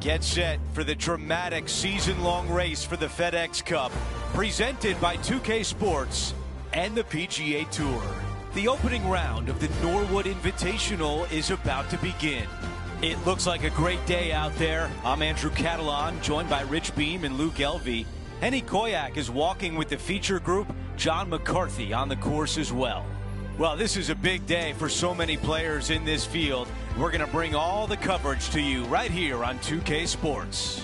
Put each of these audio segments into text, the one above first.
Get set for the dramatic season-long race for the FedEx Cup, presented by 2K Sports and the PGA Tour. The opening round of the Norwood Invitational is about to begin. It looks like a great day out there. I'm Andrew Catalan, joined by Rich Beam and Luke Elvey. Henny Koyak is walking with the feature group, John McCarthy on the course as well. Well, this is a big day for so many players in this field. We're going to bring all the coverage to you right here on 2K Sports.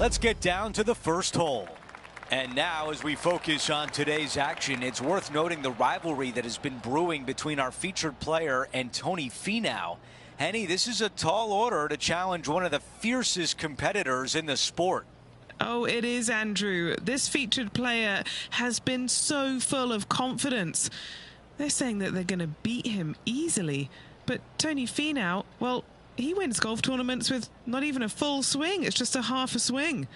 Let's get down to the first hole. And now, as we focus on today's action, it's worth noting the rivalry that has been brewing between our featured player and Tony Finau. Henny, this is a tall order to challenge one of the fiercest competitors in the sport. Oh, it is, Andrew. This featured player has been so full of confidence. They're saying that they're going to beat him easily. But Tony Finau, well, he wins golf tournaments with not even a full swing. It's just a half a swing.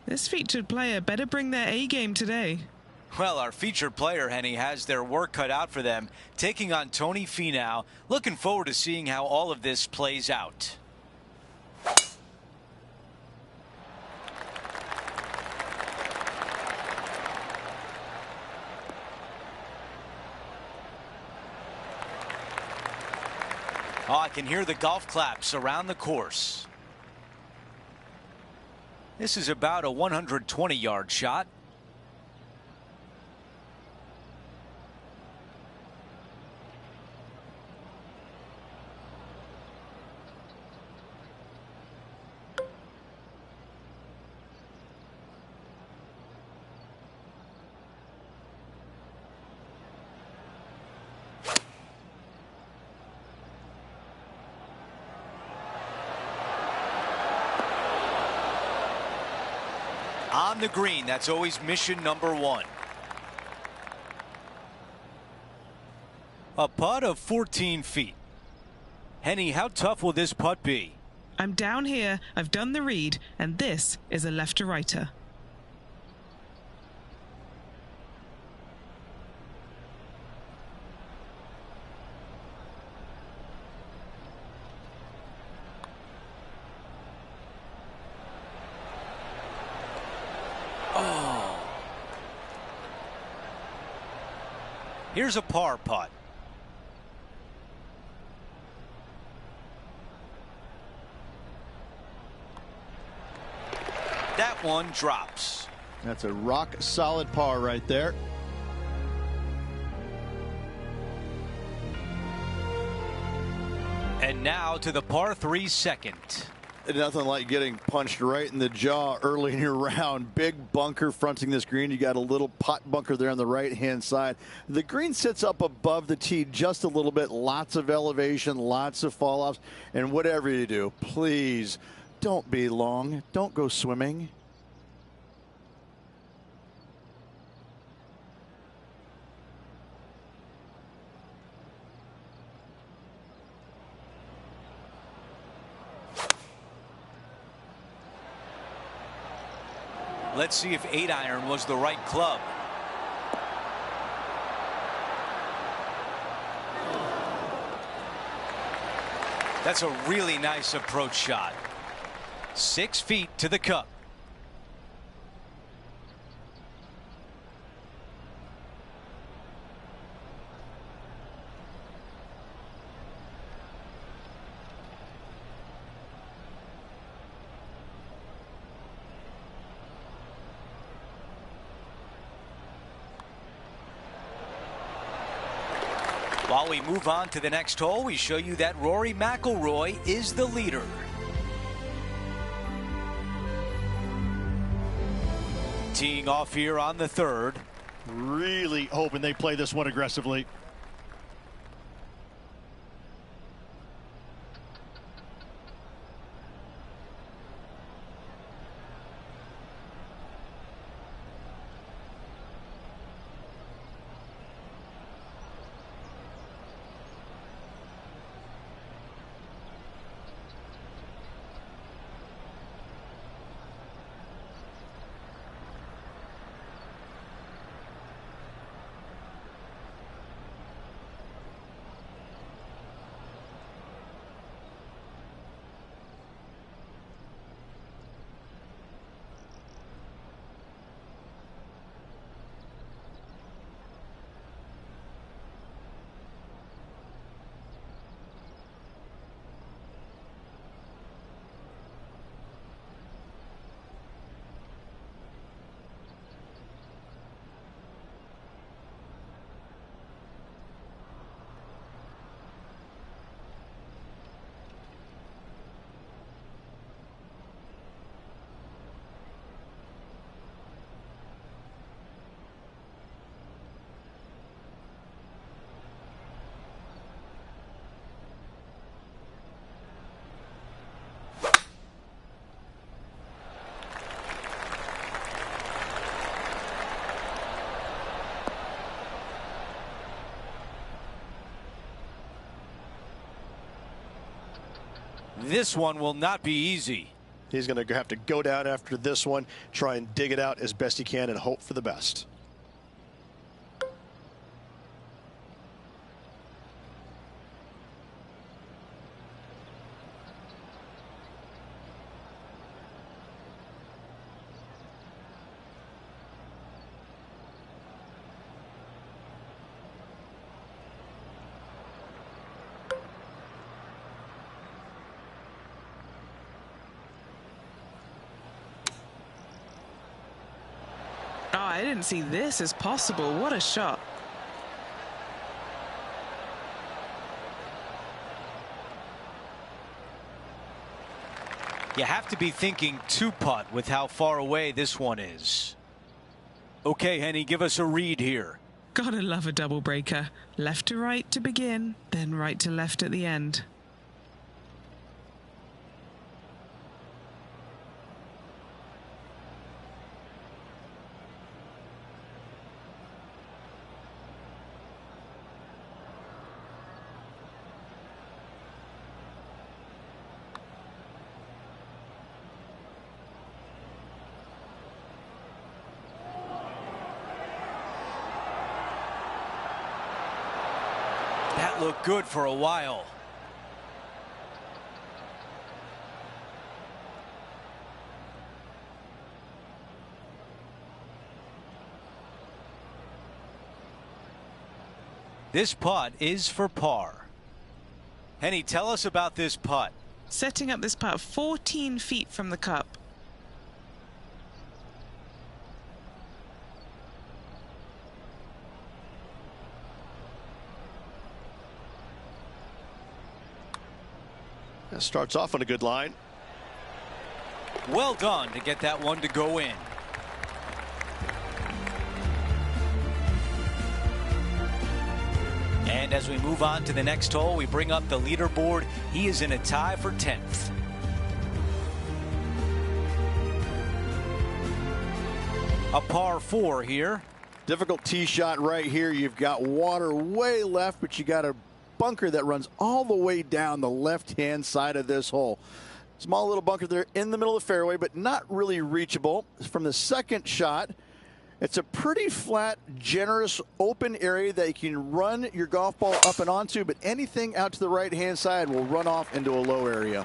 This featured player better bring their A game today. Well, our featured player, Henny, has their work cut out for them, taking on Tony Finau. Looking forward to seeing how all of this plays out. Oh, I can hear the golf claps around the course. This is about a 120-yard shot. On the green, that's always mission number one. A putt of 14 feet. Henny, how tough will this putt be? I'm down here, I've done the read, and this is a left to righter. Here's a par putt. That one drops. That's a rock solid par right there. And now to the par 3 second. Nothing like getting punched right in the jaw early in your round. Big bunker fronting this green. You got a little pot bunker there on the right hand side. The green sits up above the tee just a little bit. Lots of elevation, lots of fall offs. And whatever you do, please don't be long. Don't go swimming. Let's see if 8-iron was the right club. That's a really nice approach shot. 6 feet to the cup. While we move on to the next hole, we show you that Rory McIlroy is the leader. Teeing off here on the third. Really hoping they play this one aggressively. This one will not be easy. He's going to have to go down after this one, try and dig it out as best he can and hope for the best. Oh, I didn't see this as possible. What a shot. You have to be thinking two-putt with how far away this one is. Okay, Henny, give us a read here. Gotta love a double breaker. Left to right to begin, then right to left at the end. That looked good for a while. This putt is for par. Henny, tell us about this putt. Setting up this putt 14 feet from the cup. That starts off on a good line. Well done to get that one to go in. And as we move on to the next hole, we bring up the leaderboard. He is in a tie for 10th. A par 4 here. Difficult tee shot right here. You've got water way left, but you got a bunker that runs all the way down the left-hand side of this hole. Small little bunker there in the middle of the fairway, but not really reachable. From the second shot, it's a pretty flat, generous, open area that you can run your golf ball up and onto, but anything out to the right-hand side will run off into a low area.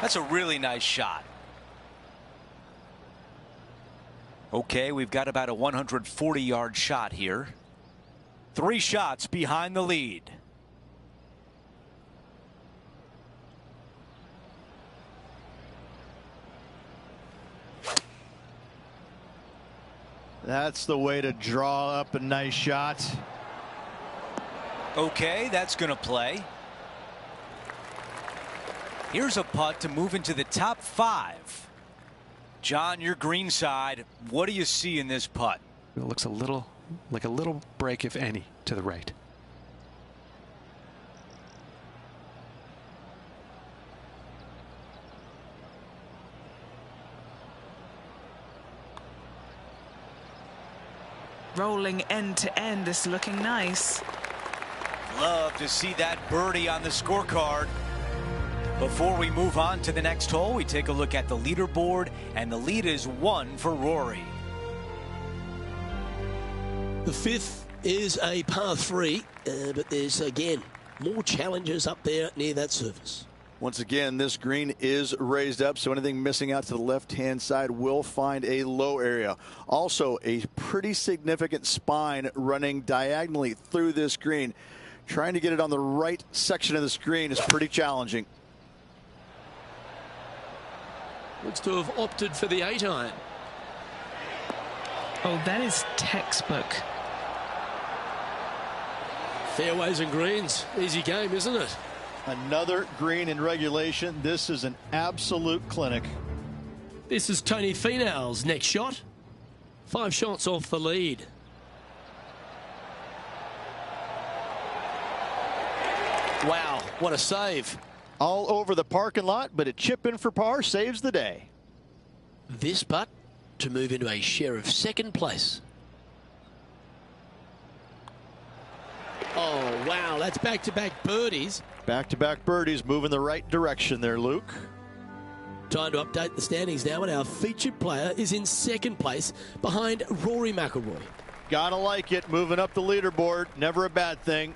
That's a really nice shot. Okay, we've got about a 140-yard shot here. 3 shots behind the lead. That's the way to draw up a nice shot. Okay, that's going to play. Here's a putt to move into the top 5. John, your green side, what do you see in this putt? It looks a little like a little break, if any, to the right. Rolling end to end, this looking nice. Love to see that birdie on the scorecard. Before we move on to the next hole, we take a look at the leaderboard, and the lead is 1 for Rory. The 5th is a par 3, but there's again more challenges up there near that surface. Once again, this green is raised up, so anything missing out to the left-hand side will find a low area. Also, a pretty significant spine running diagonally through this green. Trying to get it on the right section of the screen is pretty challenging. Looks to have opted for the 8-iron. Oh, that is textbook. Fairways and greens, easy game, isn't it? Another green in regulation. This is an absolute clinic. This is Tony Finau's next shot. 5 shots off the lead. Wow, what a save. All over the parking lot, but a chip in for par saves the day. This putt to move into a share of 2nd place. Oh, wow, that's back-to-back birdies. Back-to-back birdies, moving the right direction there, Luke. Time to update the standings now, and our featured player is in second place behind Rory McIlroy. Gotta like it, moving up the leaderboard, never a bad thing.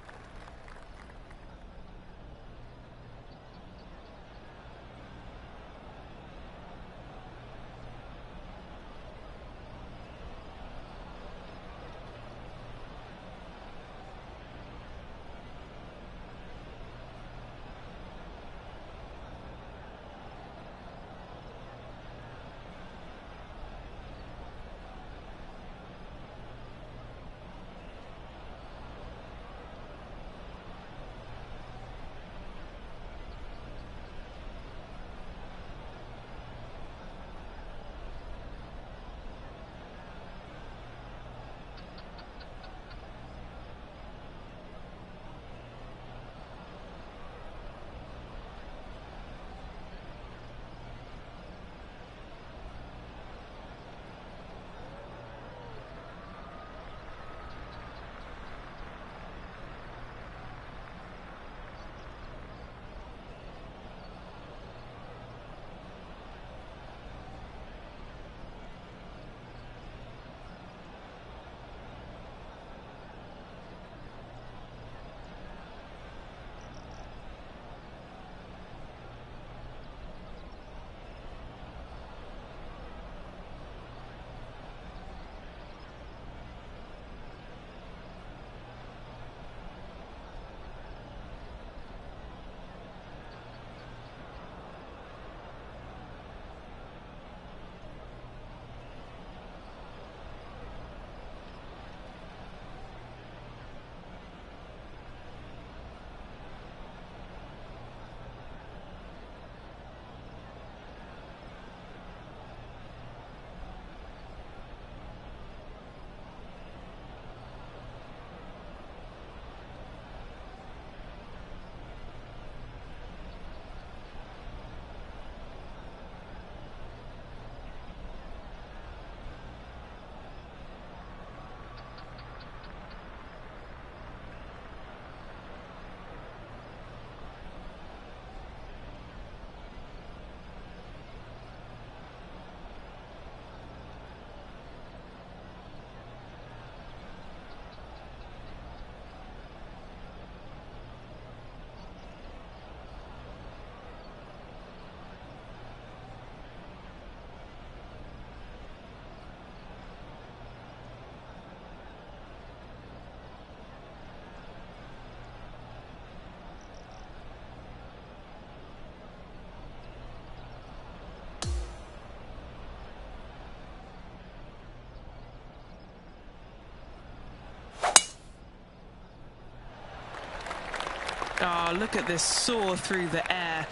Oh, look at this soar through the air.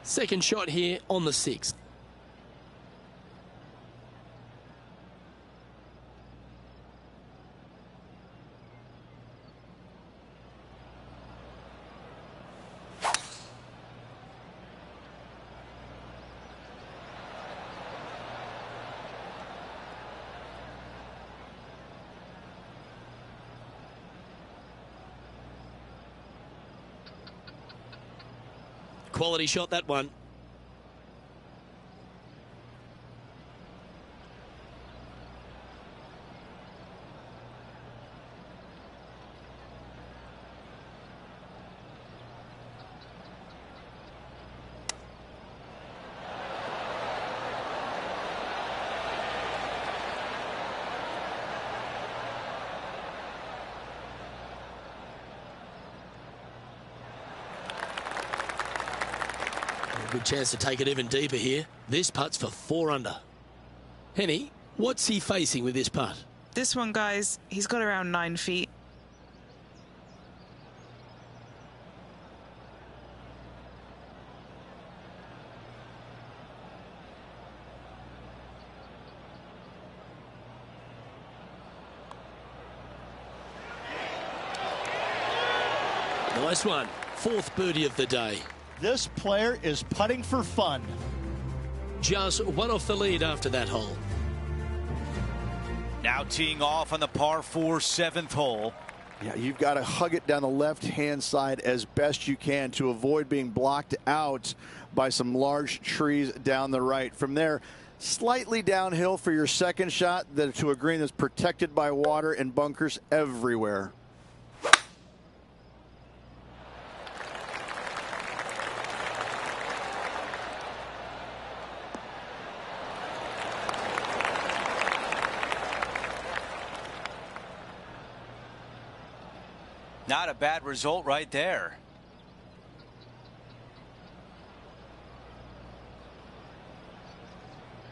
Second shot here on the 6th. Quality shot, that one. Good chance to take it even deeper here. This putt's for 4 under. Henny, what's he facing with this putt? This one, guys, he's got around 9 feet. Nice one. 4th birdie of the day. This player is putting for fun. Just one off the lead after that hole. Now teeing off on the par 4 7th hole. Yeah, you've got to hug it down the left-hand side as best you can to avoid being blocked out by some large trees down the right. From there, slightly downhill for your second shot to a green that's protected by water and bunkers everywhere. Not a bad result right there.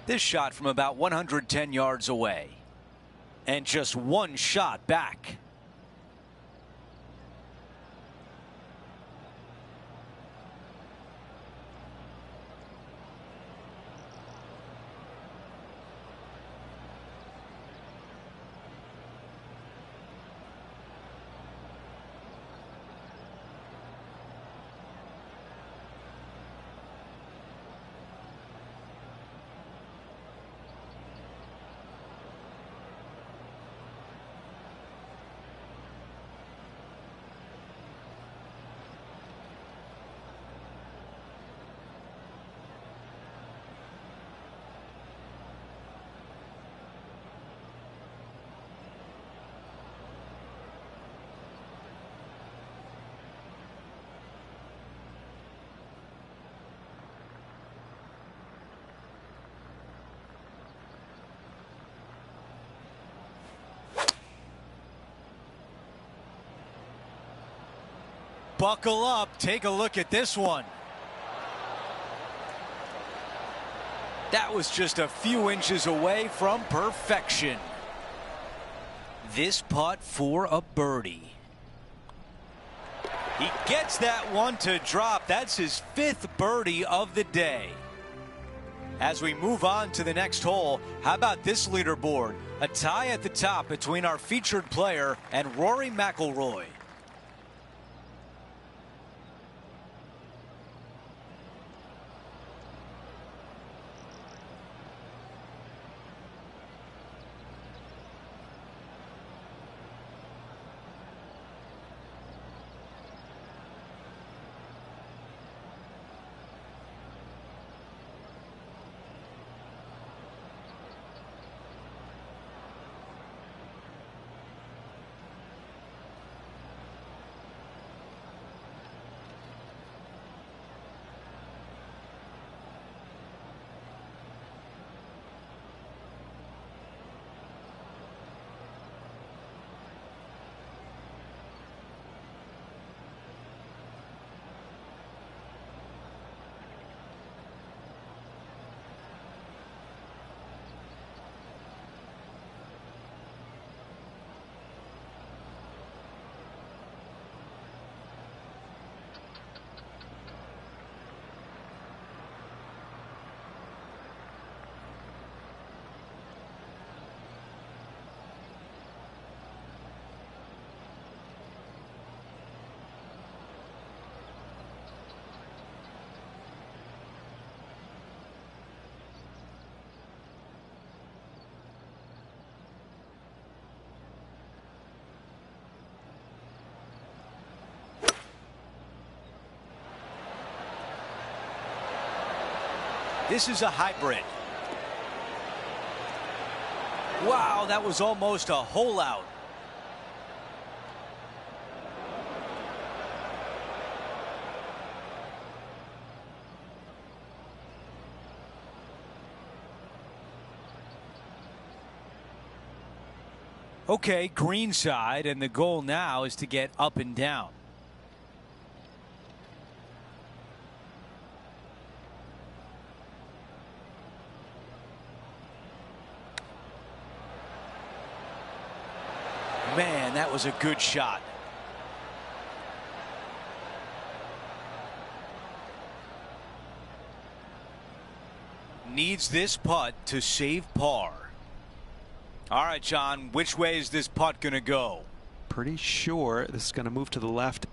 This shot from about 110 yards away. And just one shot back. Buckle up. Take a look at this one. That was just a few inches away from perfection. This putt for a birdie. He gets that one to drop. That's his 5th birdie of the day. As we move on to the next hole, how about this leaderboard? A tie at the top between our featured player and Rory McIlroy. This is a hybrid. Wow, that was almost a hole out. Okay, green side, and the goal now is to get up and down. Man, that was a good shot. Needs this putt to save par. All right, John, which way is this putt going to go? Pretty sure this is going to move to the left.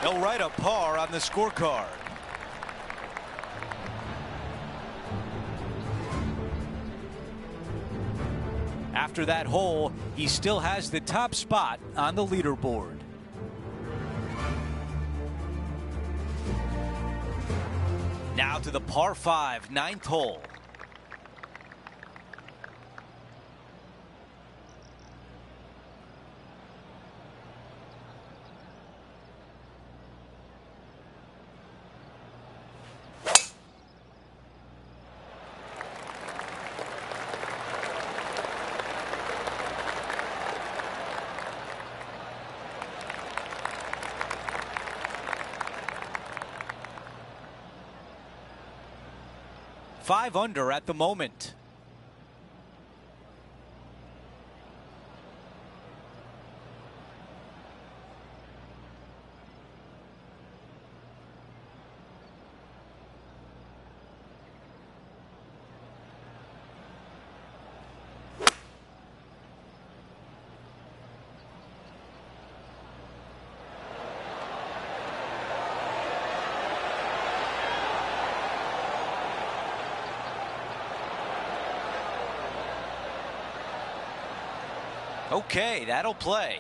They'll write a par on the scorecard. After that hole, he still has the top spot on the leaderboard. Now to the par 5, 9th hole. Five under at the moment. Okay, that'll play.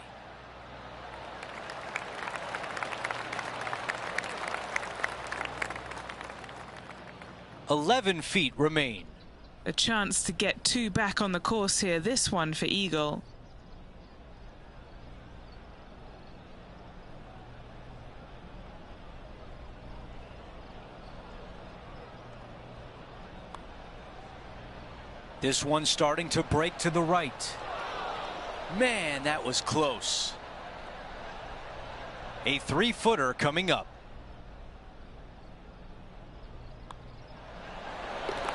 "11 feet remain." A chance to get 2 back on the course here. This one for eagle. This one starting to break to the right. Man, that was close. A 3-footer coming up.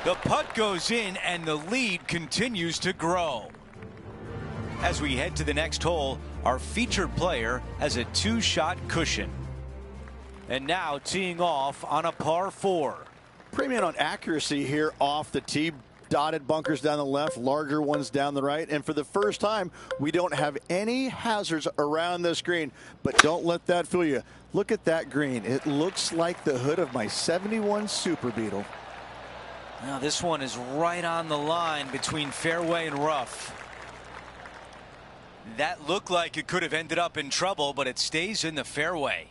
The putt goes in and the lead continues to grow. As we head to the next hole, our featured player has a 2-shot cushion. And now teeing off on a par 4. Premium on accuracy here off the tee. Dotted bunkers down the left, larger ones down the right, and for the first time we don't have any hazards around this green. But don't let that fool you. Look at that green. It looks like the hood of my '71 Super Beetle. Now this one is right on the line between fairway and rough. That looked like it could have ended up in trouble, but it stays in the fairway.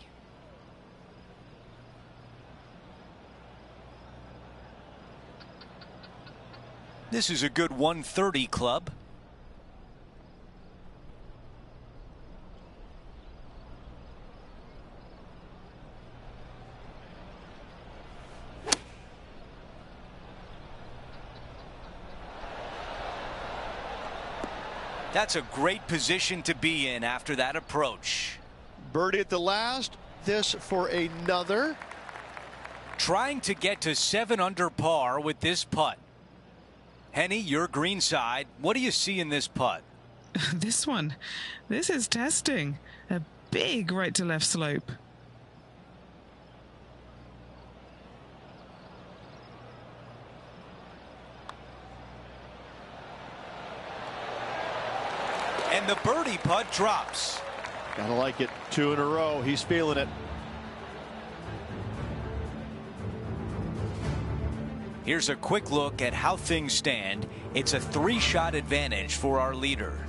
This is a good 130 club. That's a great position to be in after that approach. Birdie at the last. This for another. Trying to get to 7 under par with this putt. Henny, your green side. What do you see in this putt? This one. This is testing. A big right to left slope. And the birdie putt drops. Gotta like it. 2 in a row. He's feeling it. Here's a quick look at how things stand. It's a 3-shot advantage for our leader.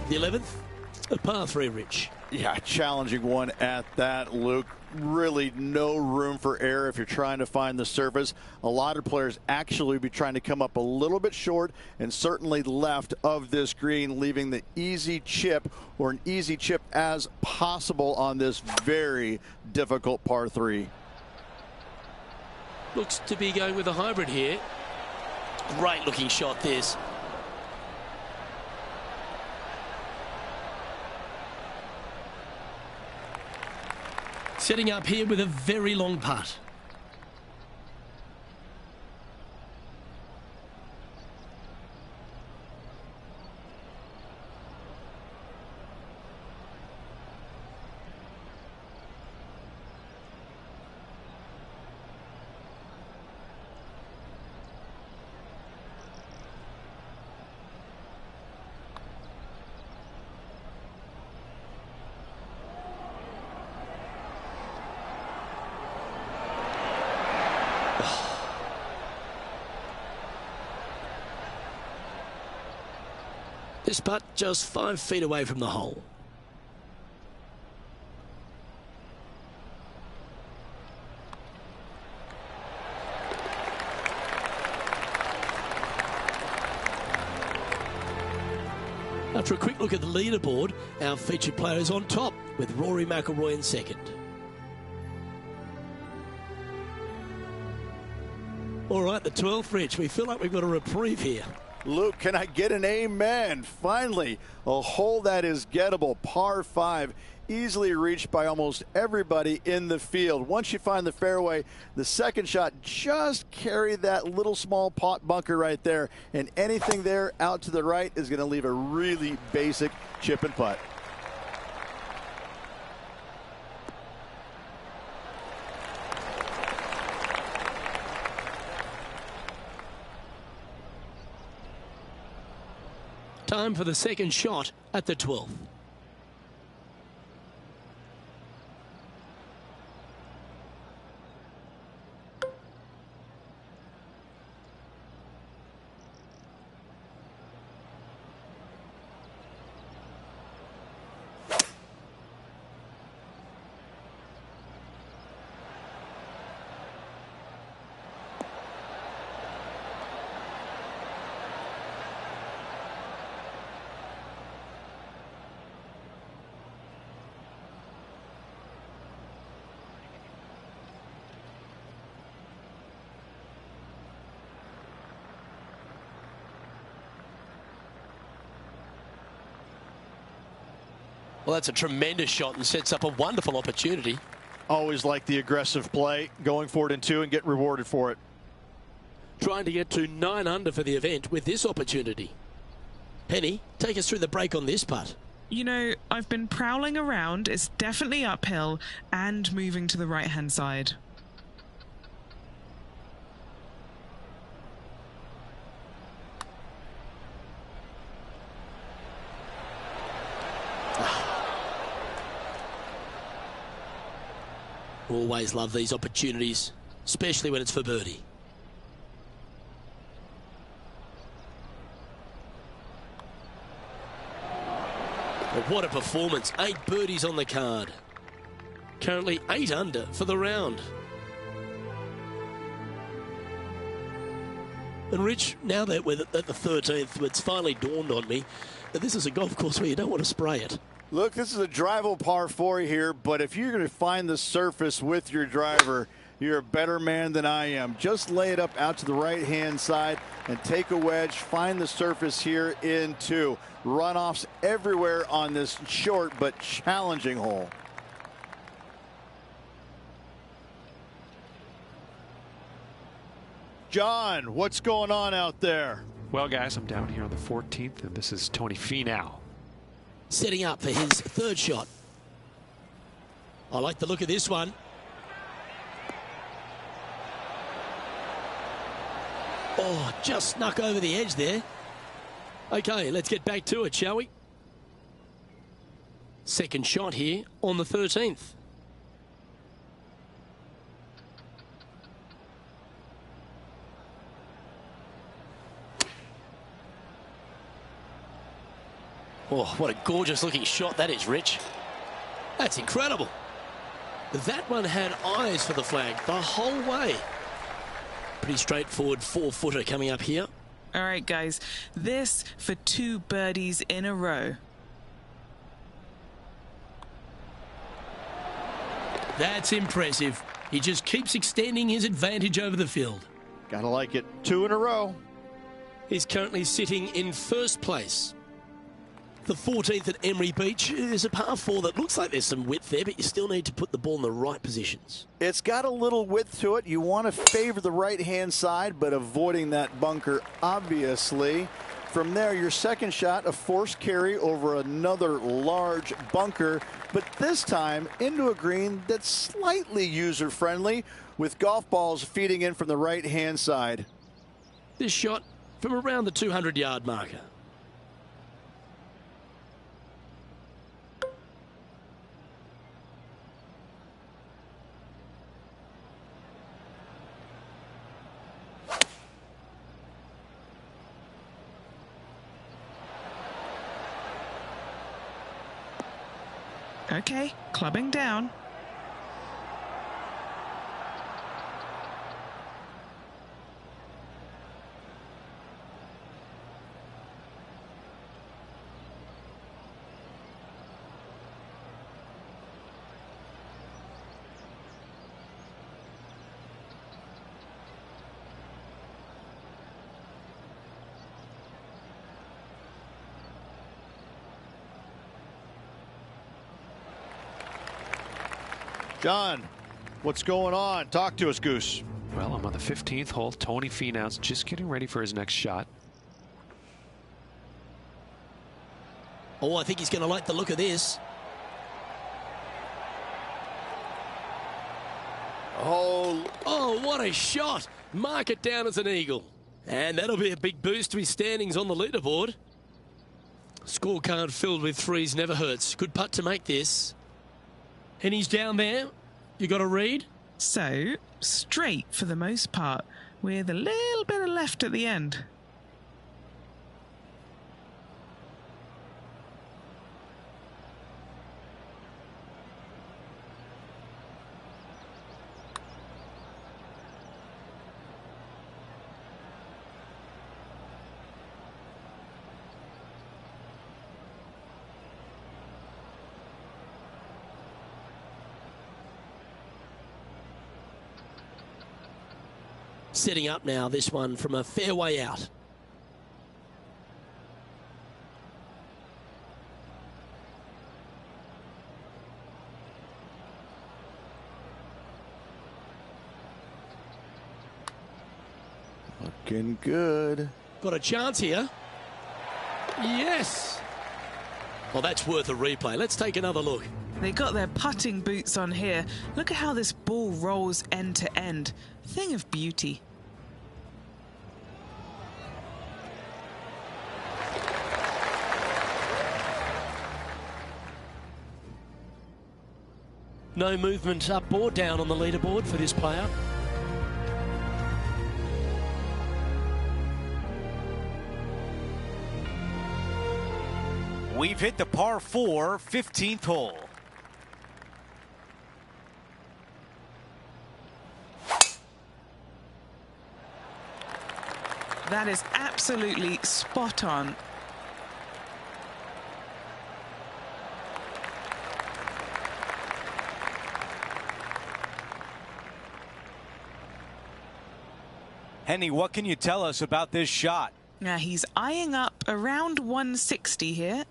The 11th, a par 3, Rich. Yeah, challenging one at that, Luke. Really no room for error if you're trying to find the surface. A lot of players actually be trying to come up a little bit short and certainly left of this green, leaving the easy chip or an easy chip as possible on this very difficult par 3. Looks to be going with a hybrid here. Great looking shot this. Setting up here with a very long putt. This putt just 5 feet away from the hole. After a quick look at the leaderboard, our featured player is on top with Rory McIlroy in second. All right, the 12th, Rich. We feel like we've got a reprieve here. Luke, can I get an amen? Finally, a hole that is gettable, par 5, easily reached by almost everybody in the field. Once you find the fairway, the second shot just carry that little small pot bunker right there, and anything there out to the right is going to leave a really basic chip and putt. Time for the second shot at the 12th. Well, that's a tremendous shot and sets up a wonderful opportunity. Always like the aggressive play, going for it in 2 and get rewarded for it. Trying to get to 9 under for the event with this opportunity. Penny, take us through the break on this putt. You know, I've been prowling around. It's definitely uphill and moving to the right-hand side. Always love these opportunities, especially when it's for birdie. But what a performance. 8 birdies on the card. Currently 8 under for the round. And Rich, now that we're at the 13th, it's finally dawned on me that this is a golf course where you don't want to spray it. Look, this is a drivable par 4 here, but if you're going to find the surface with your driver, you're a better man than I am. Just lay it up out to the right-hand side and take a wedge. Find the surface here in 2. Runoffs everywhere on this short but challenging hole. John, what's going on out there? Well, guys, I'm down here on the 14th, and this is Tony Finau. Setting up for his 3rd shot. I like the look of this one. Oh, just snuck over the edge there. Okay, let's get back to it, shall we? Second shot here on the 13th. Oh, what a gorgeous looking shot that is, Rich. That's incredible. That one had eyes for the flag the whole way. Pretty straightforward 4-footer coming up here. All right, guys, this for 2 birdies in a row. That's impressive. He just keeps extending his advantage over the field. Gotta like it. 2 in a row. He's currently sitting in 1st place. The 14th at Emery Beach is a par 4 that looks like there's some width there, but you still need to put the ball in the right positions. It's got a little width to it. You want to favor the right-hand side, but avoiding that bunker, obviously. From there, your second shot, a forced carry over another large bunker, but this time into a green that's slightly user-friendly with golf balls feeding in from the right-hand side. This shot from around the 200-yard marker. Okay, clubbing down. John, what's going on? Talk to us, Goose. Well, I'm on the 15th hole. Tony Finau's just getting ready for his next shot. Oh, I think he's going to like the look of this. Oh, what a shot. Mark it down as an eagle. And that'll be a big boost to his standings on the leaderboard. Scorecard filled with threes never hurts. Good putt to make this. And he's down there. You got a read? So, straight for the most part, with a little bit of left at the end. Setting up now, this one from a fairway out. Looking good. Got a chance here. Yes. Well, that's worth a replay. Let's take another look. They got their putting boots on here. Look at how this ball rolls end to end. Thing of beauty. No movement up or down on the leaderboard for this player. We've hit the par 4 15th hole. That is absolutely spot on. Henny, what can you tell us about this shot? Now he's eyeing up around 160 here.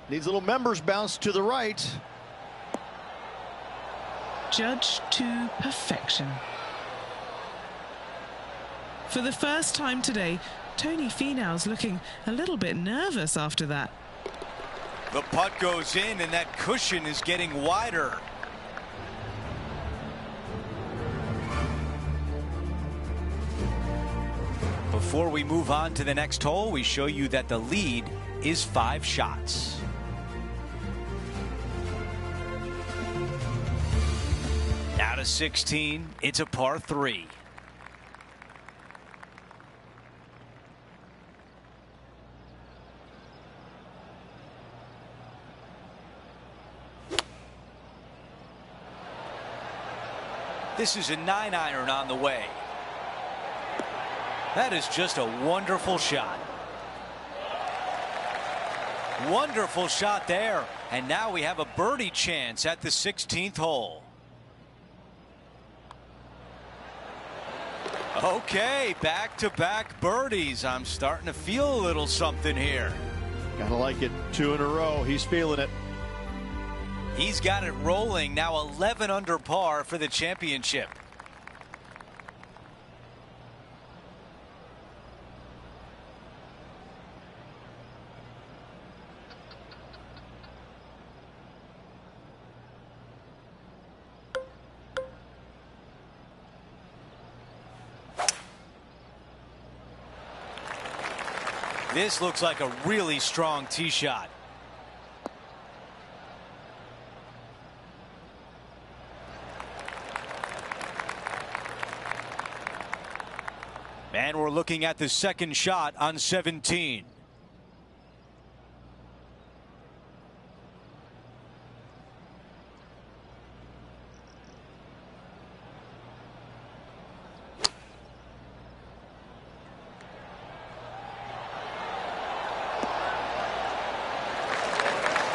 Needs a little members bounce to the right. Judged to perfection. For the first time today, Tony Finau's looking a little bit nervous after that. The putt goes in and that cushion is getting wider. Before we move on to the next hole, we show you that the lead is 5 shots. Now to 16, it's a par 3. This is a 9-iron on the way. That is just a wonderful shot. Wonderful shot there. And now we have a birdie chance at the 16th hole. Okay, back-to-back birdies. I'm starting to feel a little something here. Gotta like it. 2 in a row. He's feeling it. He's got it rolling now, 11 under par for the championship. This looks like a really strong tee shot. And we're looking at the second shot on 17.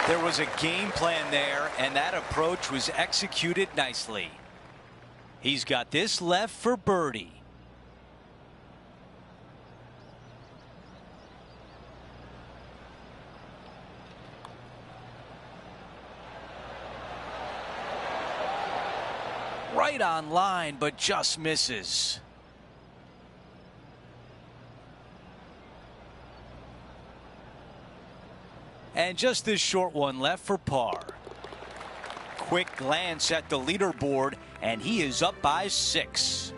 There was a game plan there, and that approach was executed nicely. He's got this left for birdie. Right on line, but just misses. And just this short one left for par. Quick glance at the leaderboard, and he is up by 6.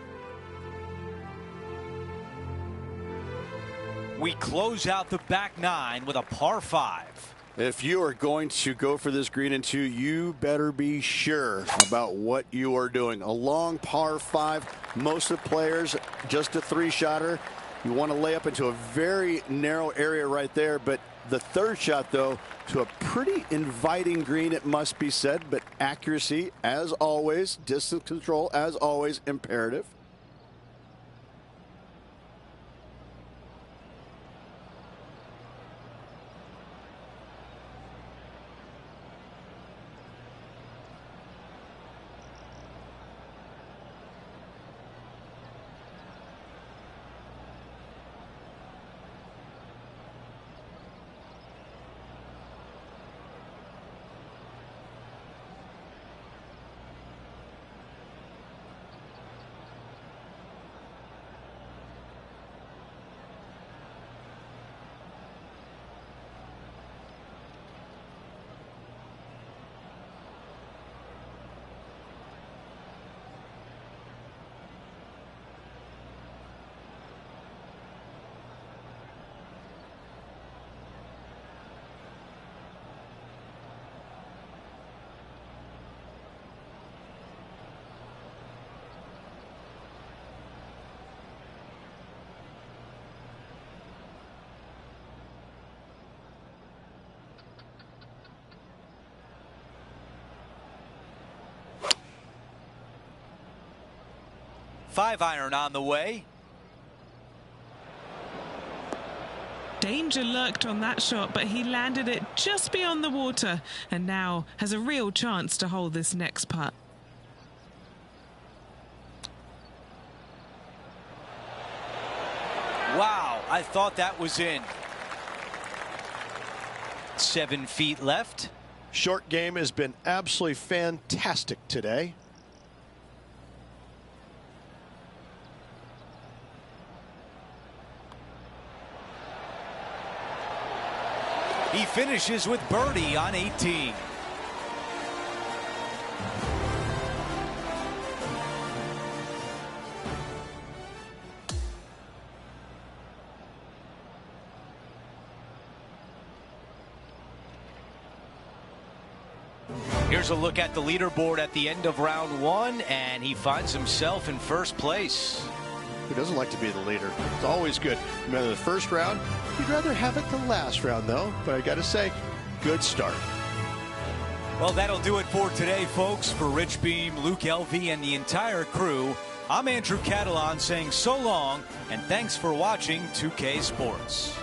We close out the back 9 with a par 5. If you are going to go for this green in 2, you better be sure about what you are doing. A long par 5. Most of the players, just a 3-shotter. You want to lay up into a very narrow area right there, but the third shot, though, to a pretty inviting green, it must be said, but accuracy, as always, distance control, as always, imperative. Five-iron on the way. Danger lurked on that shot, but he landed it just beyond the water and now has a real chance to hold this next putt. Wow, I thought that was in. 7 feet left. Short game has been absolutely fantastic today. He finishes with birdie on 18. Here's a look at the leaderboard at the end of round 1, and he finds himself in first place. Who doesn't like to be the leader? It's always good. Remember the first round? You'd rather have it the last round, though. But I got to say, good start. Well, that'll do it for today, folks. For Rich Beam, Luke Elvey, and the entire crew, I'm Andrew Catalon saying so long, and thanks for watching 2K Sports.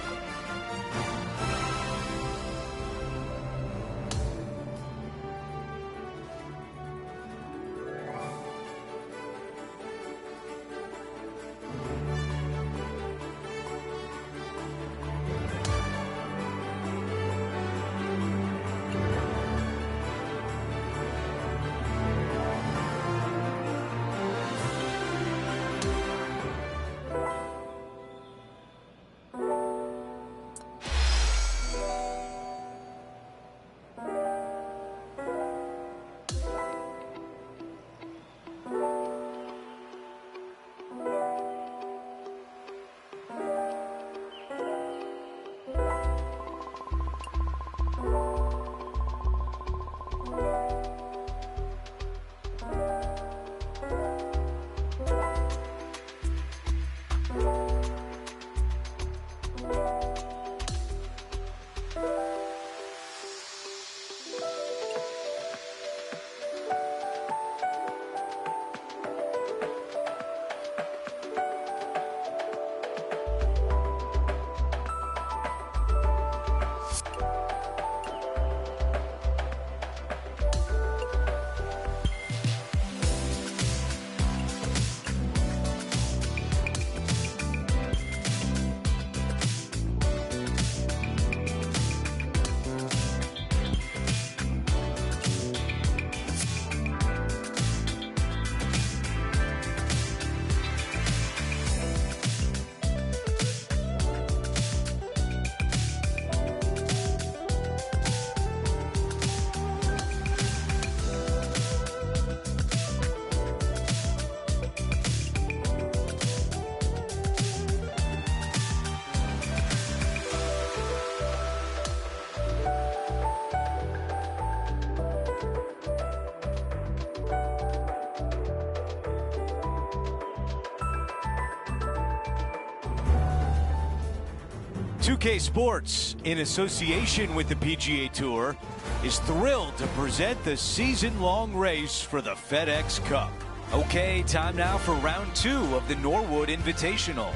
2K Sports, in association with the PGA Tour, is thrilled to present the season-long race for the FedEx Cup. Okay, time now for round 2 of the Norwood Invitational.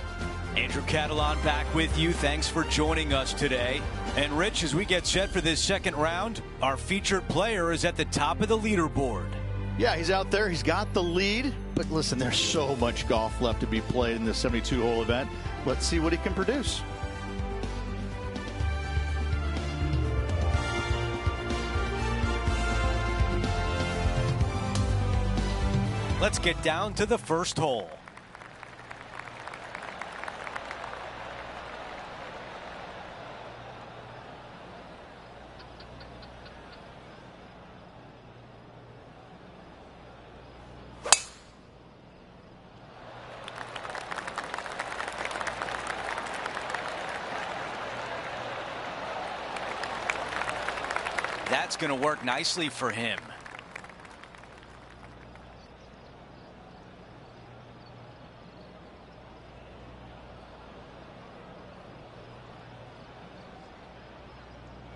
Andrew Catalon back with you. Thanks for joining us today. And Rich, as we get set for this second round, our featured player is at the top of the leaderboard. Yeah, he's out there. He's got the lead. But listen, there's so much golf left to be played in this 72-hole event. Let's see what he can produce. Let's get down to the first hole. That's going to work nicely for him.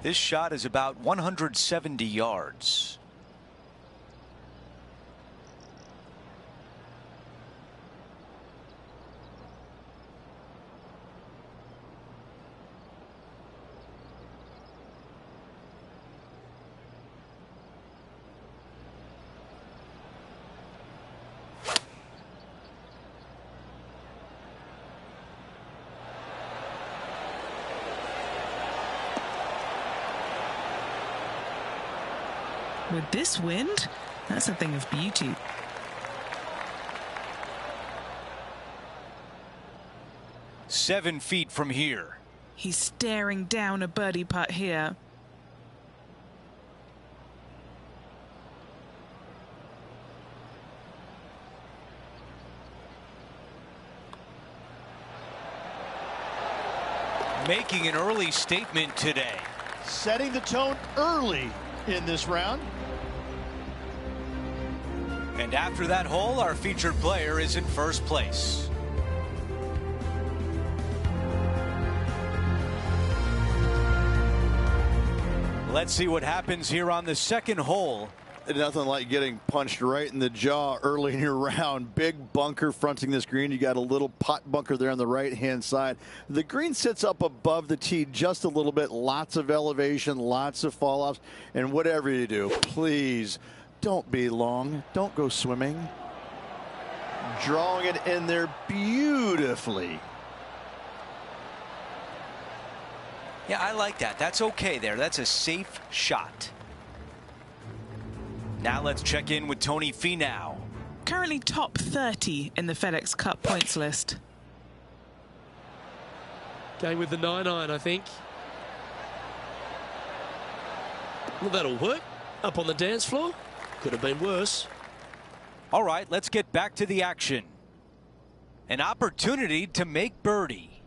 This shot is about 170 yards. With this wind, that's a thing of beauty. Seven feet from here. He's staring down a birdie putt here. Making an early statement today. Setting the tone early in this round. And after that hole, our featured player is in first place. Let's see what happens here on the second hole. Nothing like getting punched right in the jaw early in your round. Big bunker fronting this green. You got a little pot bunker there on the right-hand side. The green sits up above the tee just a little bit. Lots of elevation, lots of fall-offs. And whatever you do, please don't be long. Don't go swimming. Drawing it in there beautifully. Yeah, I like that. That's okay there. That's a safe shot. Now let's check in with Tony Finau. Currently top 30 in the FedEx Cup points list. Going with the 9-iron, I think. Well, that'll work. Up on the dance floor. Could have been worse. All right, let's get back to the action. An opportunity to make birdie.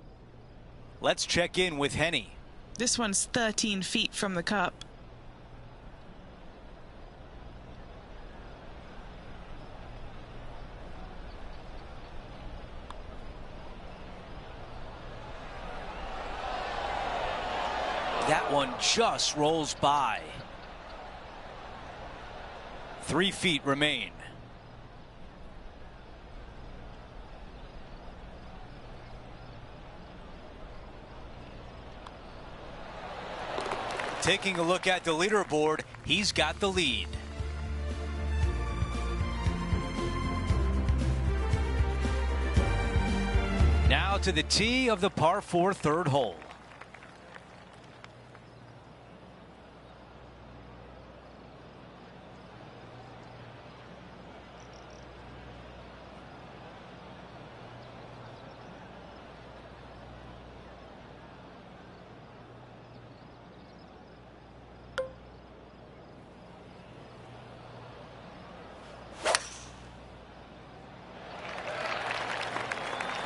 Let's check in with Henny. This one's 13 feet from the cup. That one just rolls by. 3 feet remain. Taking a look at the leaderboard, he's got the lead. Now to the tee of the par 4 third hole.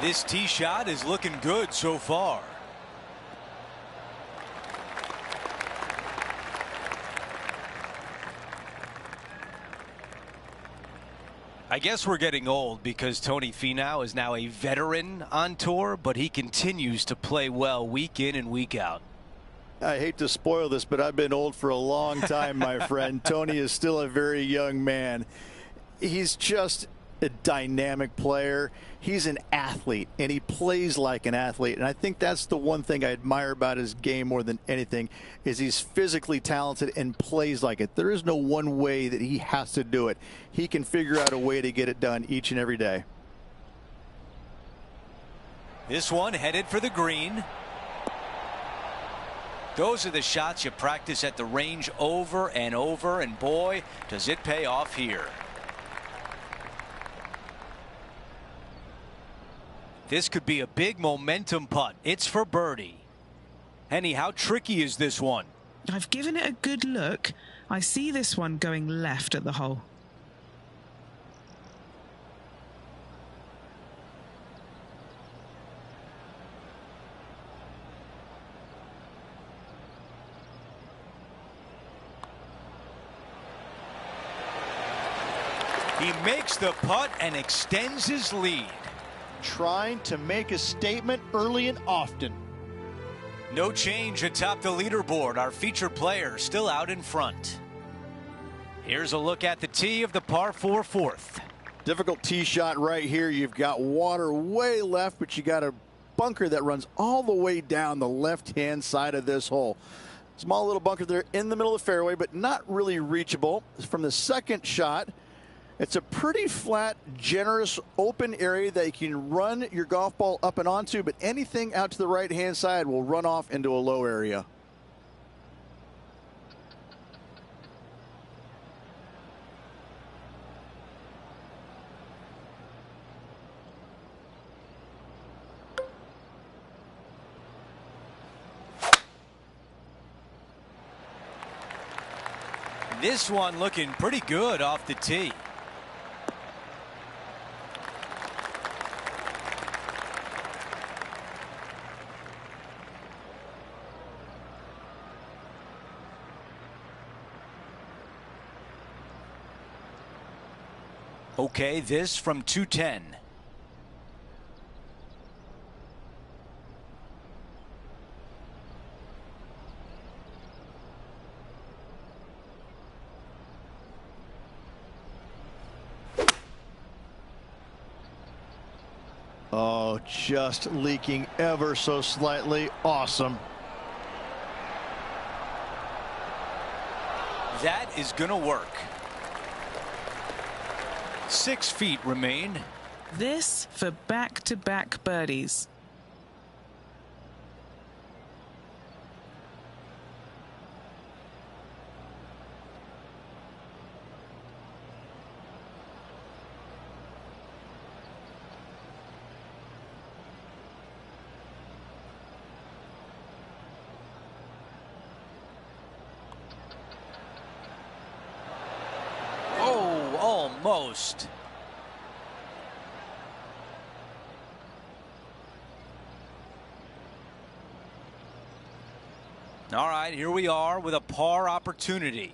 This tee shot is looking good so far. I guess we're getting old because Tony Finau is now a veteran on tour, but he continues to play well week in and week out. I hate to spoil this, but I've been old for a long time, my friend. Tony is still a very young man. He's just a dynamic player. He's an athlete, and he plays like an athlete. And I think that's the one thing I admire about his game more than anything is he's physically talented and plays like it. There is no one way that he has to do it. He can figure out a way to get it done each and every day. This one headed for the green. Those are the shots you practice at the range over and over, and boy, does it pay off here. This could be a big momentum putt. It's for birdie. Henny, how tricky is this one? I've given it a good look. I see this one going left at the hole. He makes the putt and extends his lead. Trying to make a statement early and often. No change atop the leaderboard. Our featured player still out in front. Here's a look at the tee of the par 4 fourth. Difficult tee shot right here. You've got water way left, but you got a bunker that runs all the way down the left-hand side of this hole. Small little bunker there in the middle of the fairway, but not really reachable. From the second shot, it's a pretty flat, generous, open area that you can run your golf ball up and onto, but anything out to the right-hand side will run off into a low area. This one looking pretty good off the tee. Okay, this from 210. Oh, just leaking ever so slightly. Awesome. That is going to work. 6 feet remain. This for back-to-back birdies. Oh, almost. All right, here we are with a par opportunity.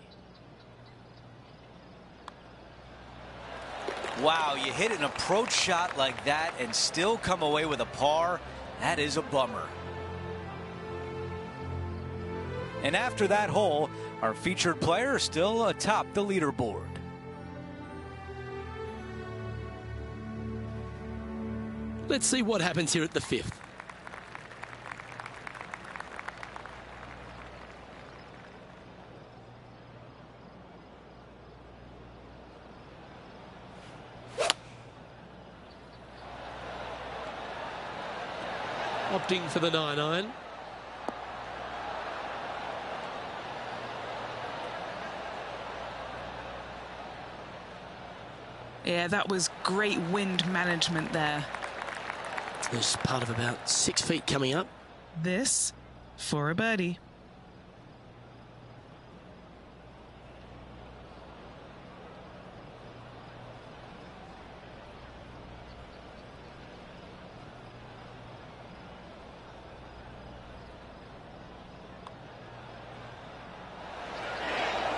Wow, you hit an approach shot like that and still come away with a par. That is a bummer. And after that hole, our featured player is still atop the leaderboard. Let's see what happens here at the 5th. Opting for the 9-iron. Yeah, that was great wind management there. There's part of about 6 feet coming up. This for a birdie.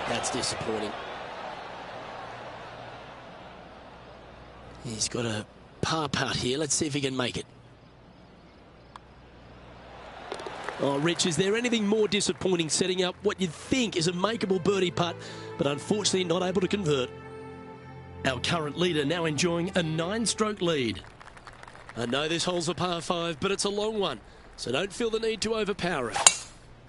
That's disappointing. He's got a par putt here. Let's see if he can make it. Oh, Rich, is there anything more disappointing setting up what you'd think is a makeable birdie putt, but unfortunately not able to convert? Our current leader now enjoying a 9-stroke lead. I know this hole's a par 5, but it's a long one, so don't feel the need to overpower it.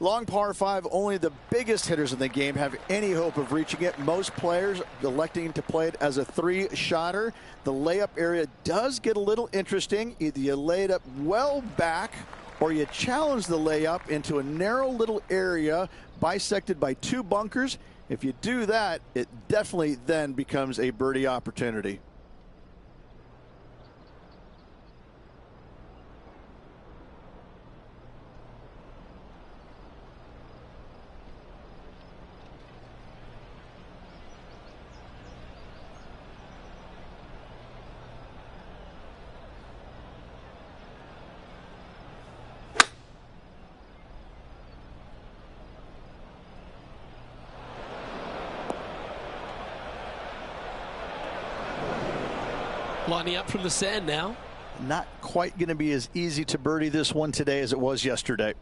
Long par 5, only the biggest hitters in the game have any hope of reaching it. Most players electing to play it as a 3-shotter. The layup area does get a little interesting. Either you lay it up well back or you challenge the layup into a narrow little area bisected by 2 bunkers. If you do that, it definitely then becomes a birdie opportunity. Lining up from the sand now. Not quite going to be as easy to birdie this one today as it was yesterday.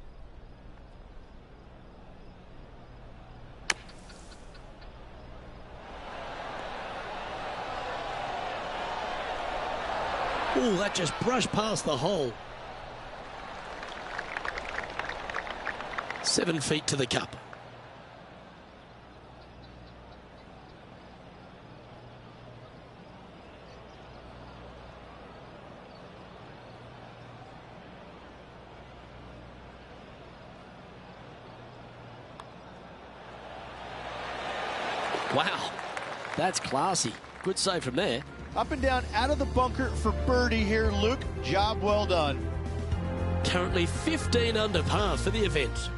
Oh, that just brushed past the hole. 7 feet to the cup. Wow, that's classy. Good save from there. Up and down out of the bunker for birdie here, Luke. Job well done. Currently 15 under par for the event.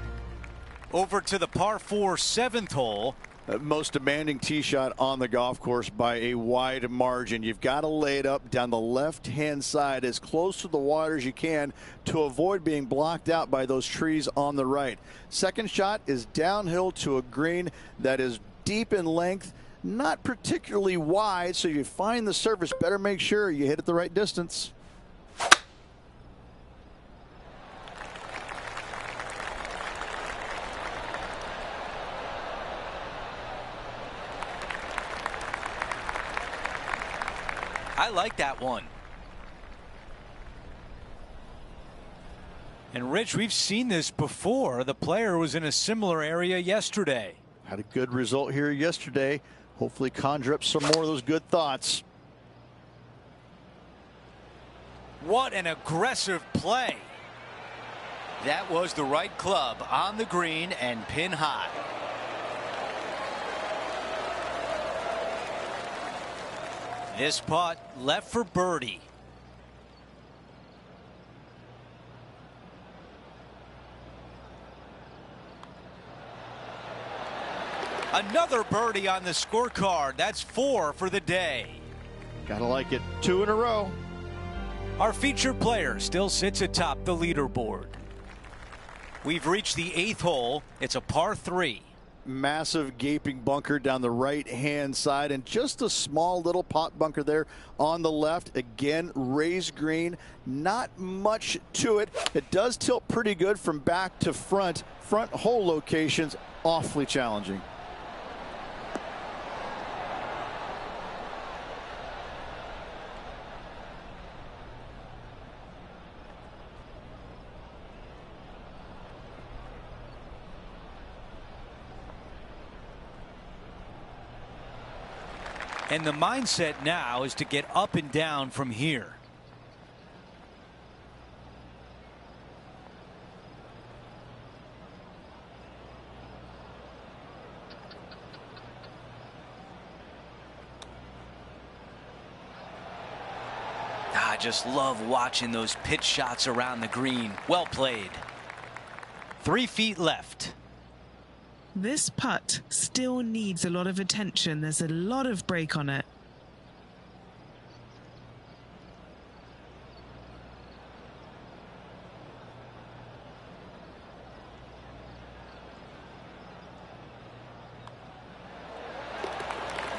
Over to the par 4 7th hole. Most demanding tee shot on the golf course by a wide margin. You've got to lay it up down the left-hand side as close to the water as you can to avoid being blocked out by those trees on the right. Second shot is downhill to a green that is deep in length, not particularly wide, so you find the surface, better make sure you hit it the right distance. I like that one. And Rich, we've seen this before. The player was in a similar area yesterday. Had a good result here yesterday. Hopefully conjure up some more of those good thoughts. What an aggressive play. That was the right club on the green and pin high. This putt left for birdie. Another birdie on the scorecard. That's 4 for the day. Gotta like it. 2 in a row. Our featured player still sits atop the leaderboard. We've reached the 8th hole. It's a par 3. Massive gaping bunker down the right-hand side and just a small little pot bunker there on the left. Again, raised green. Not much to it. It does tilt pretty good from back to front. Front hole locations awfully challenging. And the mindset now is to get up and down from here. I just love watching those pitch shots around the green. Well played. 3 feet left. This putt still needs a lot of attention. There's a lot of break on it.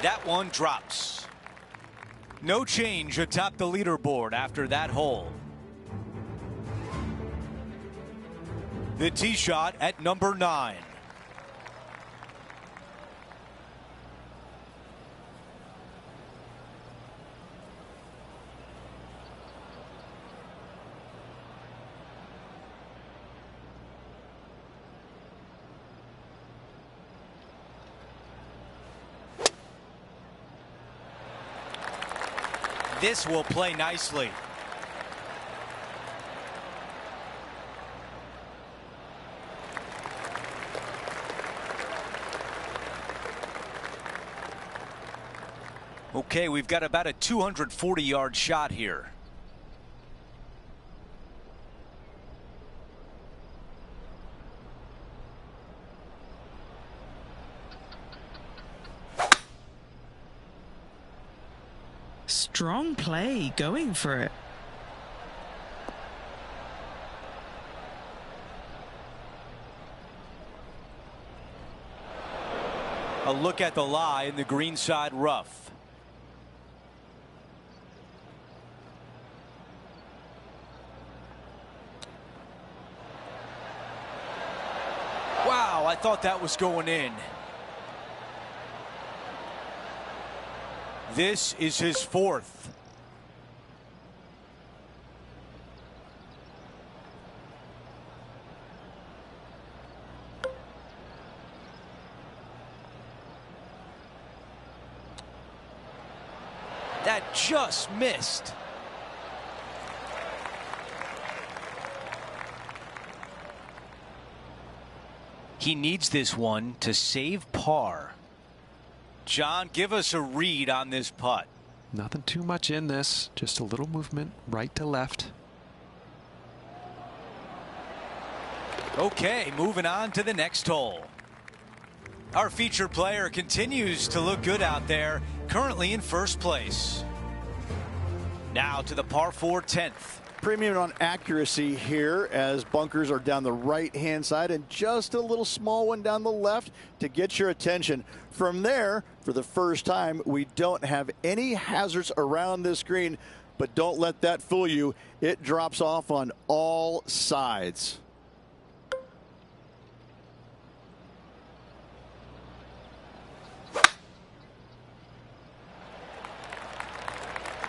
That one drops. No change atop the leaderboard after that hole. The tee shot at number 9. This will play nicely. Okay, we've got about a 240-yard shot here. Strong play, going for it. A look at the lie in the greenside rough. Wow, I thought that was going in. This is his 4th. That just missed. He needs this one to save par. John, give us a read on this putt. Nothing too much in this, just a little movement right to left. Okay, moving on to the next hole. Our featured player continues to look good out there, currently in first place. Now to the par 4 10th. Premium on accuracy here as bunkers are down the right-hand side and just a little small one down the left to get your attention. From there, for the first time, we don't have any hazards around this green, but don't let that fool you. It drops off on all sides.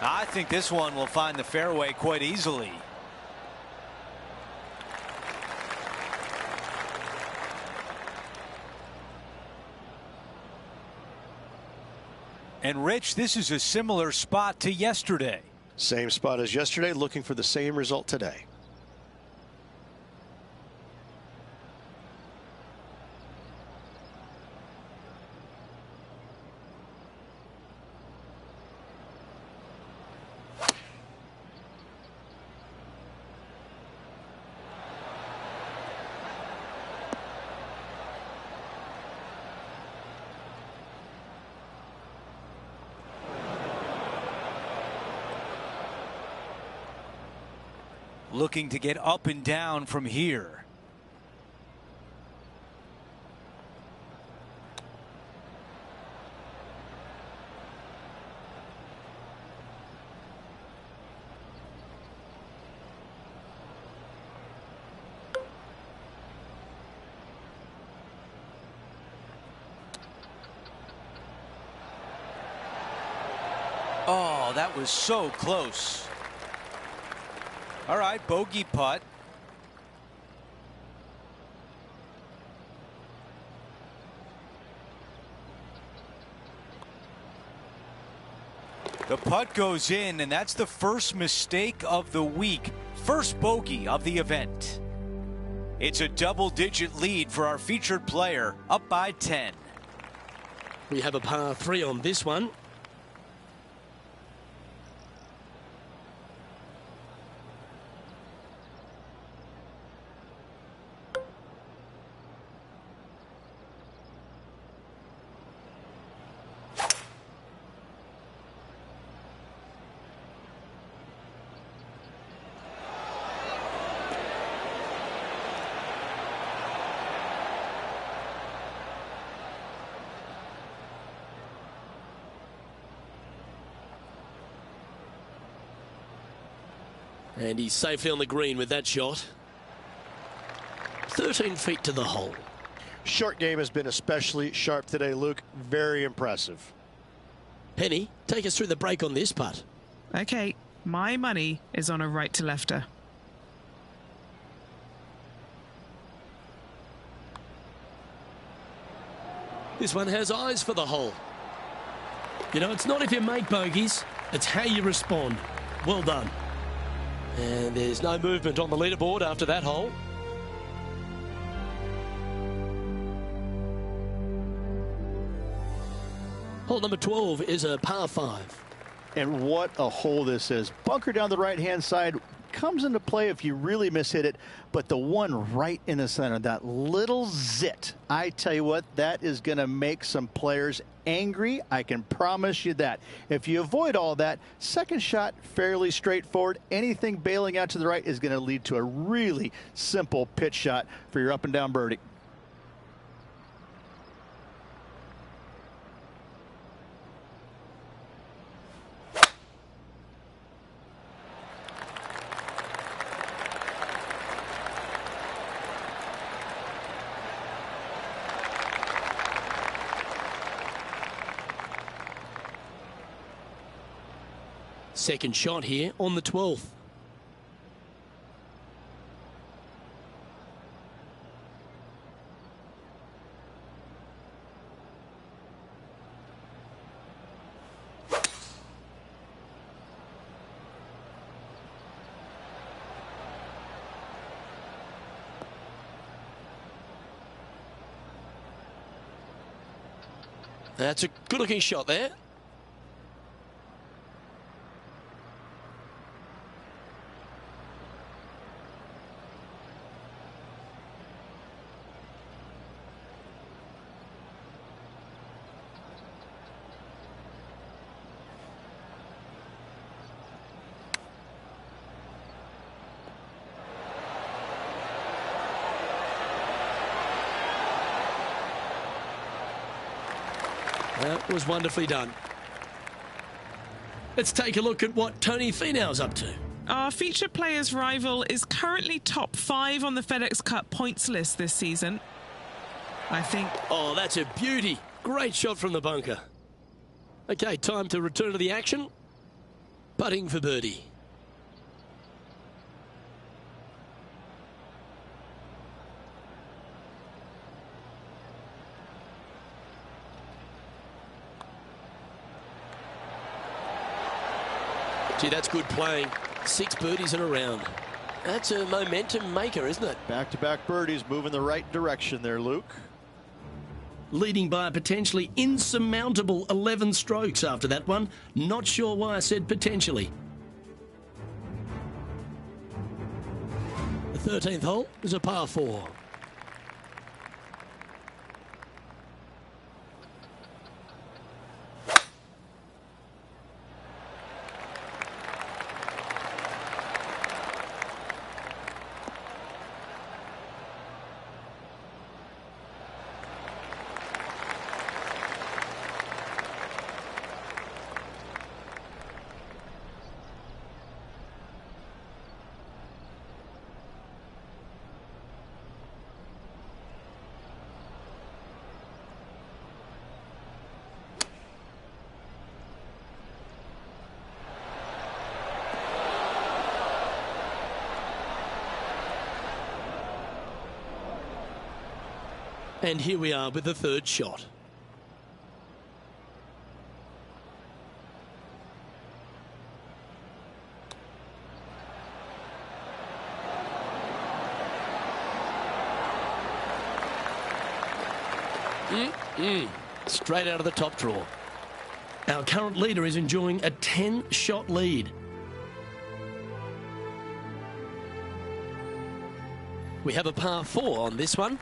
I think this one will find the fairway quite easily. And Rich, this is a similar spot to yesterday. Same spot as yesterday, looking for the same result today. Looking to get up and down from here. Oh, that was so close. All right, bogey putt. The putt goes in, and that's the first mistake of the week. First bogey of the event. It's a double-digit lead for our featured player, up by 10. We have a par 3 on this one. And he's safely on the green with that shot. 13 feet to the hole. Short game has been especially sharp today, Luke. Very impressive. Penny, take us through the break on this putt. Okay, my money is on a right to lefter. This one has eyes for the hole. You know, it's not if you make bogeys, it's how you respond. Well done. And there's no movement on the leaderboard after that hole. Hole number 12 is a par 5. And what a hole this is. Bunker down the right-hand side comes into play if you really mishit it, but the one right in the center, that little zit, I tell you what, that is going to make some players angry. I can promise you that. If you avoid all that, second shot, fairly straightforward. Anything bailing out to the right is going to lead to a really simple pitch shot for your up and down birdie. Second shot here on the 12th. That's a good-looking shot there. That was wonderfully done. Let's take a look at what Tony Finau's up to. Our feature players rival is currently top 5 on the FedEx Cup points list this season. I think... Oh, that's a beauty. Great shot from the bunker. Okay, time to return to the action. Putting for birdie. Gee, that's good playing. 6 birdies in a round. That's a momentum maker, isn't it? Back-to-back birdies, moving the right direction there, Luke. Leading by a potentially insurmountable 11 strokes after that one. Not sure why I said potentially. The 13th hole is a par 4. And here we are with the third shot. Straight out of the top draw. Our current leader is enjoying a 10-shot lead. We have a par 4 on this one.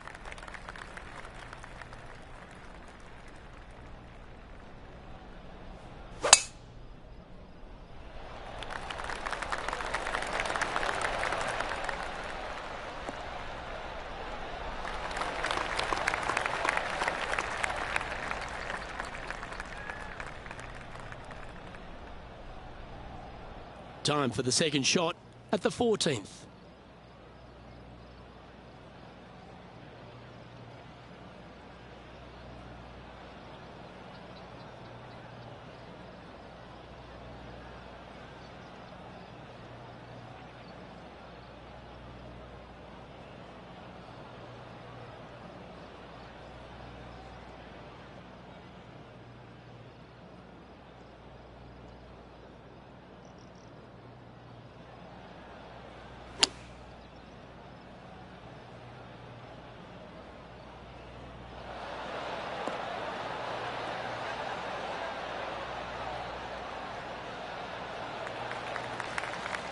Time for the second shot. at the 14th.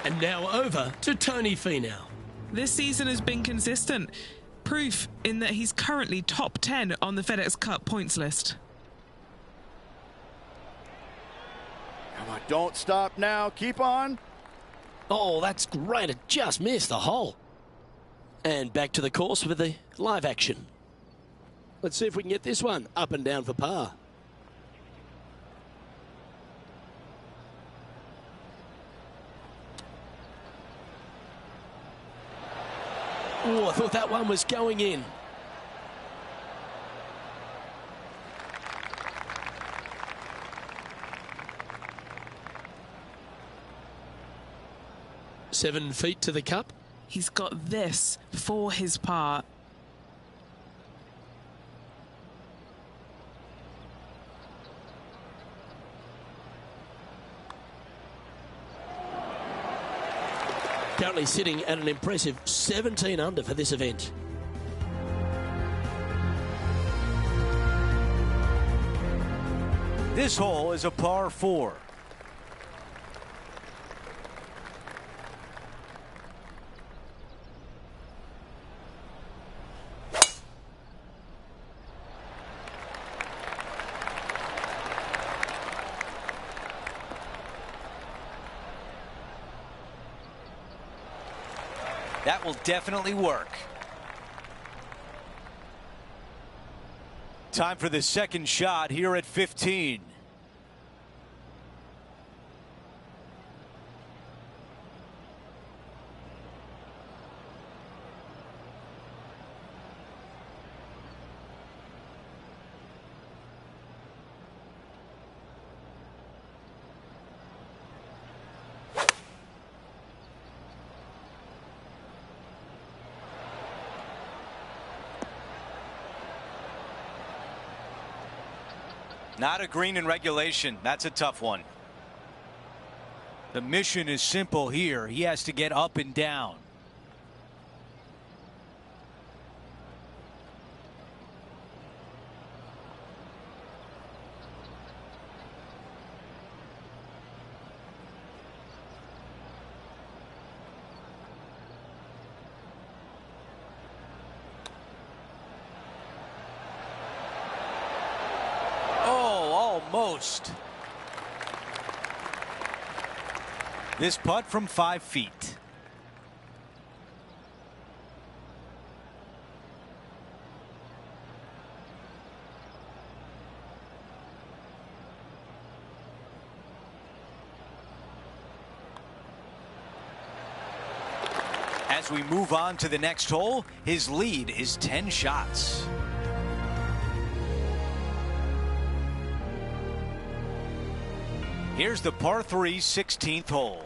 And now over to Tony Finau. This season has been consistent. Proof in that he's currently top 10 on the FedEx Cup points list. Come on, don't stop now. Keep on. Oh, that's great. It just missed the hole. And back to the course with the live action. Let's see if we can get this one up and down for par. Oh, I thought that one was going in. Seven feet to the cup. He's got this for his par. Currently sitting at an impressive 17 under for this event. This hole is a par 4. That will definitely work. Time for the second shot here at 15. Not a green in regulation. That's a tough one. The mission is simple here. He has to get up and down. Almost. This putt from 5 feet. As we move on to the next hole, his lead is 10 shots. Here's the par 3 16th hole.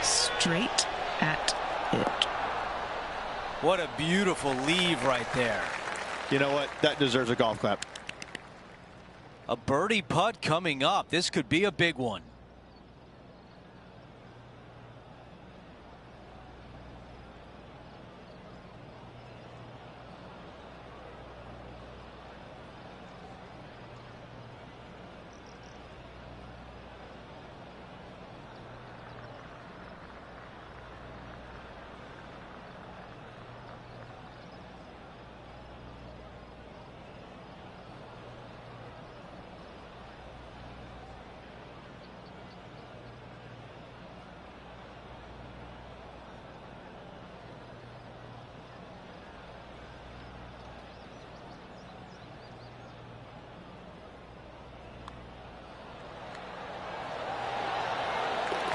Straight at it. What a beautiful leave right there. You know what? That deserves a golf clap. A birdie putt coming up. This could be a big one.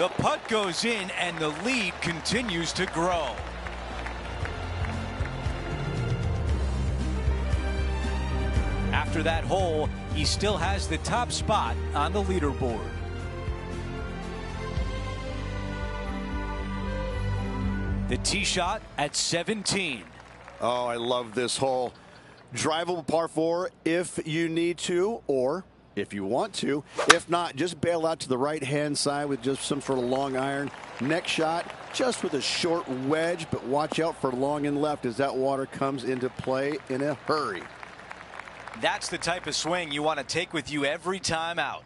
The putt goes in, and the lead continues to grow. After that hole, he still has the top spot on the leaderboard. The tee shot at 17. Oh, I love this hole. Drivable par 4 if you need to, or if you want to. If not, just bail out to the right-hand side with just some sort of long iron. Next shot, just with a short wedge, but watch out for long and left as that water comes into play in a hurry. That's the type of swing you want to take with you every time out.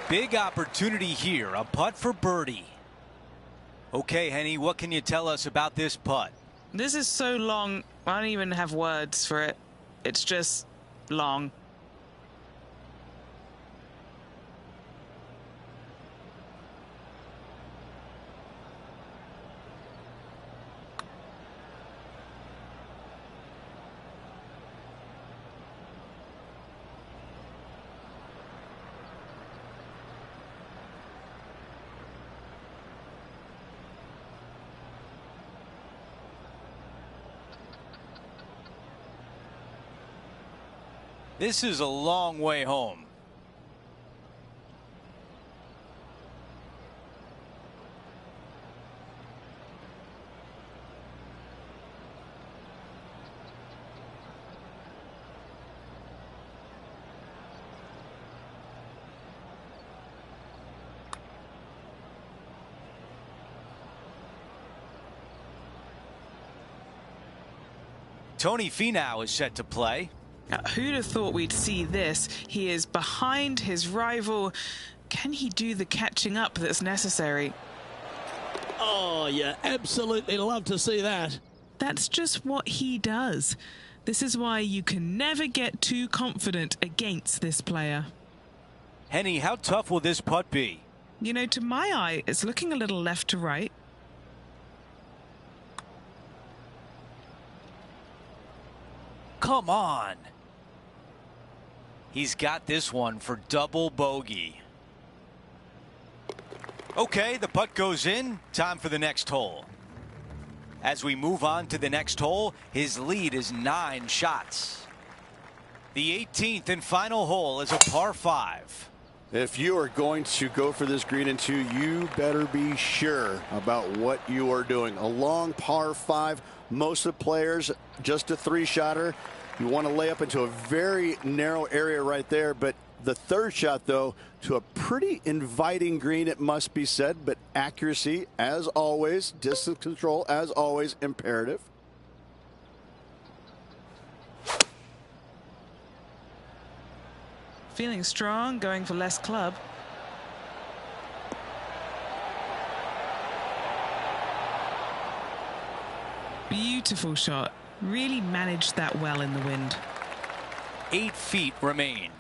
Big opportunity here, a putt for birdie. Okay, Henny, what can you tell us about this putt? This is so long, I don't even have words for it. It's just long. This is a long way home. Tony Finau is set to play. Now, who'd have thought we'd see this? He is behind his rival. Can he do the catching up that's necessary? Oh, yeah, absolutely love to see that. That's just what he does. This is why you can never get too confident against this player. Henny, how tough will this putt be? You know, to my eye, it's looking a little left to right. Come on. He's got this one for double bogey. Okay, the putt goes in. Time for the next hole. As we move on to the next hole, his lead is 9 shots. The 18th and final hole is a par 5. If you are going to go for this green in 2, you better be sure about what you are doing. A long par 5. Most of the players, just a 3-shotter. You want to lay up into a very narrow area right there, but the third shot, though, to a pretty inviting green, it must be said, but accuracy, as always, distance control, as always, imperative. Feeling strong, going for less club. Beautiful shot. Really managed that well in the wind. 8 feet remain.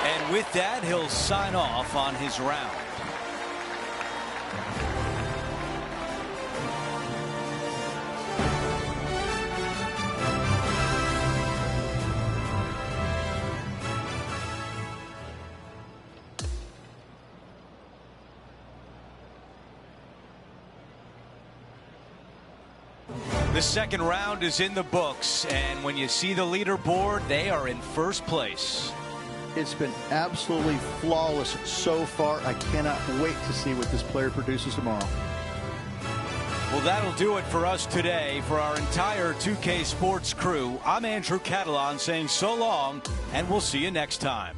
And with that, he'll sign off on his round. The second round is in the books, and when you see the leaderboard, they are in first place. It's been absolutely flawless so far. I cannot wait to see what this player produces tomorrow. Well, that'll do it for us today. For our entire 2K Sports crew, I'm Andrew Catalan saying so long, and we'll see you next time.